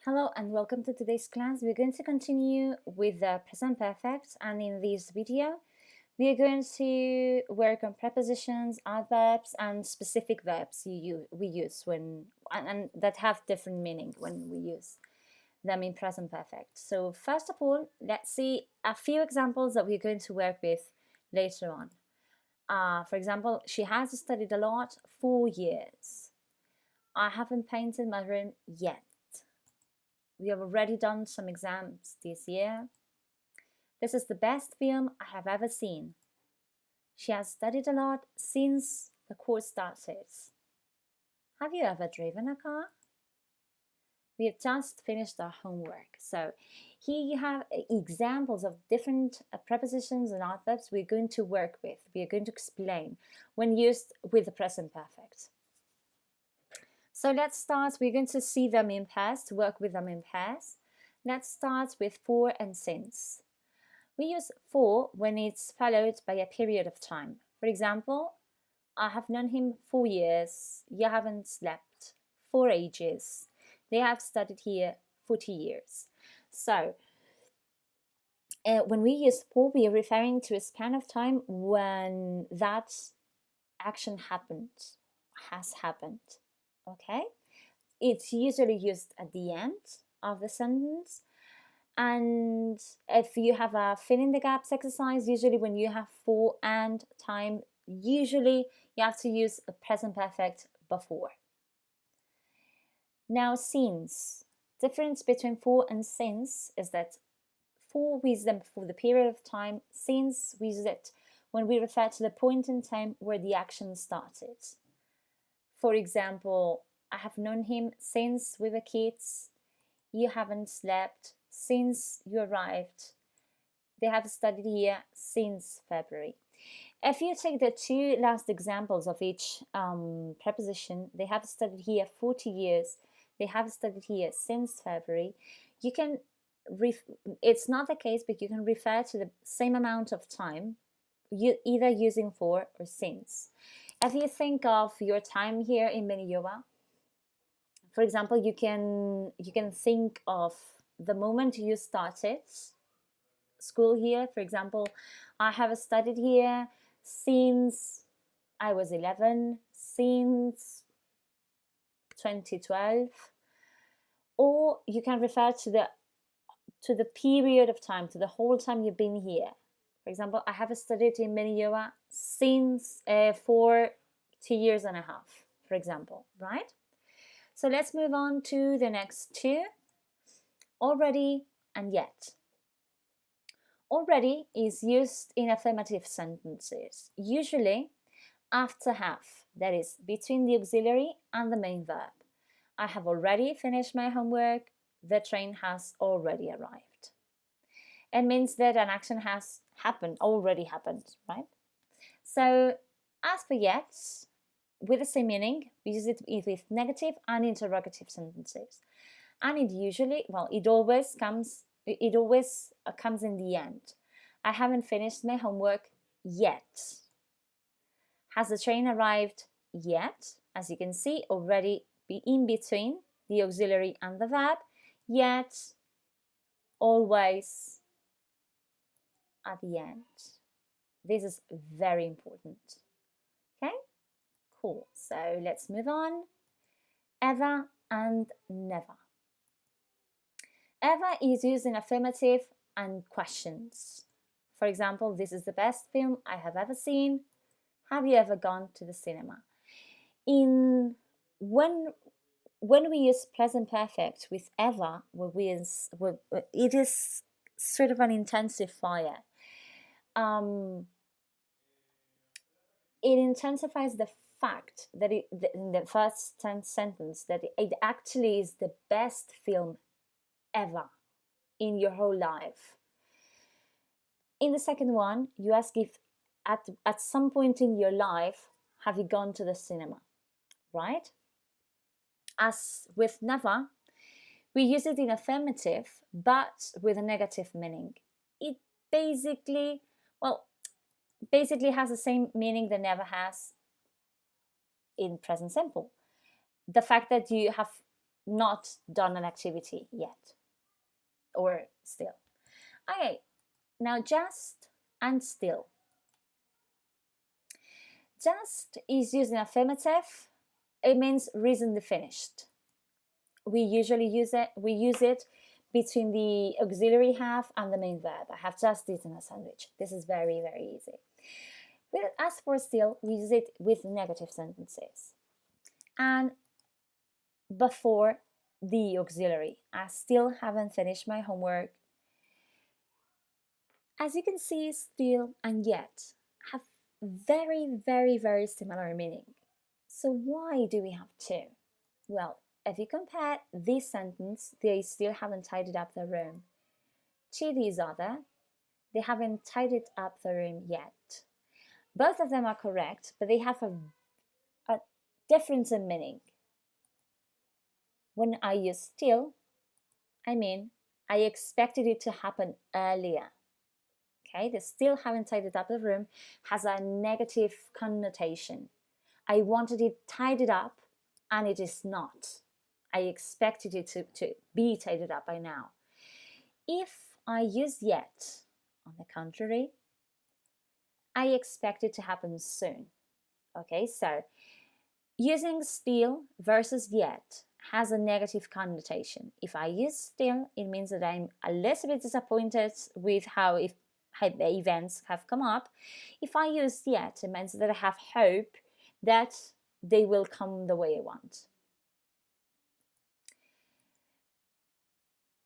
Hello and welcome to today's class. We're going to continue with the present perfect, and in this video we are going to work on prepositions, adverbs and specific verbs we use when and that have different meaning when we use them in present perfect. So first of all, let's see a few examples that we're going to work with later on. For example, she has studied a lot, 4 years. I haven't painted my room yet. We have already done some exams this year. This is the best film I have ever seen. She has studied a lot since the course started. Have you ever driven a car? We have just finished our homework. So here you have examples of different prepositions and adverbs we're going to work with. We are going to explain when used with the present perfect. So let's start. We're going to see them in past, work with them in past. Let's start with for and since. We use for when it's followed by a period of time. For example, I have known him 4 years. You haven't slept 4 ages. They have studied here 40 years. So when we use for, we are referring to a span of time when that action has happened. Okay? It's usually used at the end of the sentence. And if you have a fill in the gaps exercise, usually when you have for and time, usually you have to use a present perfect before. Now since. Difference between for and since is that for we use them for the period of time, since we use it when we refer to the point in time where the action started. For example, I have known him since we were kids. You haven't slept since you arrived. They have studied here since February. If you take the two last examples of each preposition, they have studied here 40 years. They have studied here since February. You can, it's not the case, but you can refer to the same amount of time, either using for or since. If you think of your time here in Benilloba, for example, you can think of the moment you started school here. For example, I have studied here since I was 11, since 2012, or you can refer to the period of time, to the whole time you've been here. For example, I have studied in Benilloba since for 2.5 years, for example, right? So let's move on to the next two, already and yet. Already is used in affirmative sentences, usually after have, that is, between the auxiliary and the main verb. I have already finished my homework. The train has already arrived. It means that an action has already happened, right? So as for yet, with the same meaning, we use it with negative and interrogative sentences. And it always comes in the end. I haven't finished my homework yet. Has the train arrived yet? As you can see, already be in between the auxiliary and the verb, yet, always at the end. This is very important. Okay? Cool. So let's move on. Ever and never. Ever is used in affirmative and questions. For example, this is the best film I have ever seen. Have you ever gone to the cinema? When we use present perfect with ever, it is sort of an intensifier. It intensifies the fact that in the first sentence that it actually is the best film ever in your whole life. In the second one, you ask if at some point in your life have you gone to the cinema, right? As with never, we use it in affirmative but with a negative meaning. It basically has the same meaning that never has in present simple. The fact that you have not done an activity yet or still. Okay, now just and still. Just is used in affirmative. It means recently finished. We usually use it between the auxiliary have and the main verb. I have just eaten a sandwich. This is very, very easy. As for still, we use it with negative sentences. And before the auxiliary, I still haven't finished my homework. As you can see, still and yet have very, very, very similar meaning. So why do we have two? Well, if you compare this sentence, they still haven't tidied up their room, to these other, they haven't tidied up the room yet. Both of them are correct, but they have a difference in meaning. When I use still, I mean I expected it to happen earlier. Okay, the still haven't tidied up the room has a negative connotation. I wanted it tidied up and it is not. I expected it to be tidied up by now. If I use yet, on the contrary, I expect it to happen soon. Okay, so using still versus yet has a negative connotation. If I use still, it means that I'm a little bit disappointed with how the events have come up. If I use yet, it means that I have hope that they will come the way I want.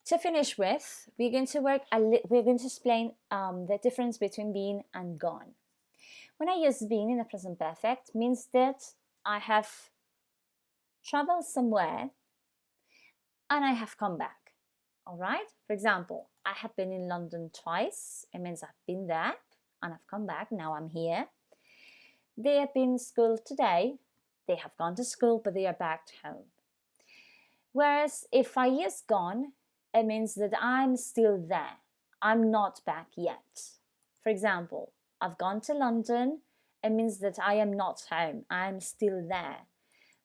To finish with, we're going to explain the difference between been and gone. When I use been in the present perfect, means that I have traveled somewhere and I have come back. All right? For example, I have been in London twice. It means I've been there and I've come back. Now I'm here. They have been in school today. They have gone to school, but they are back home. Whereas if I use gone, it means that I'm still there. I'm not back yet. For example, I've gone to London. It means that I am not home. I'm still there.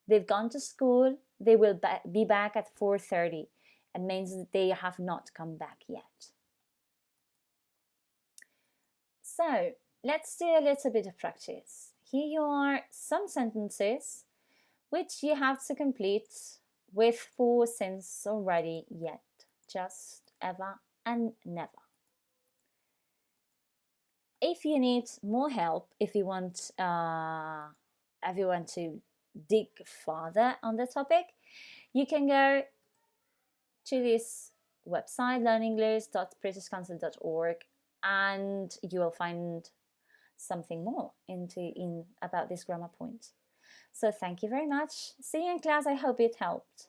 They've gone to school. They will be back at 4:30. It means that they have not come back yet. So let's do a little bit of practice. Here are some sentences which you have to complete with 4 since, already, yet, just, ever, and never. If you need more help, if you want everyone to dig further on the topic, you can go to this website, learningenglish.britishcouncil.org, and you will find something more about this grammar point. So thank you very much. See you in class. I hope it helped.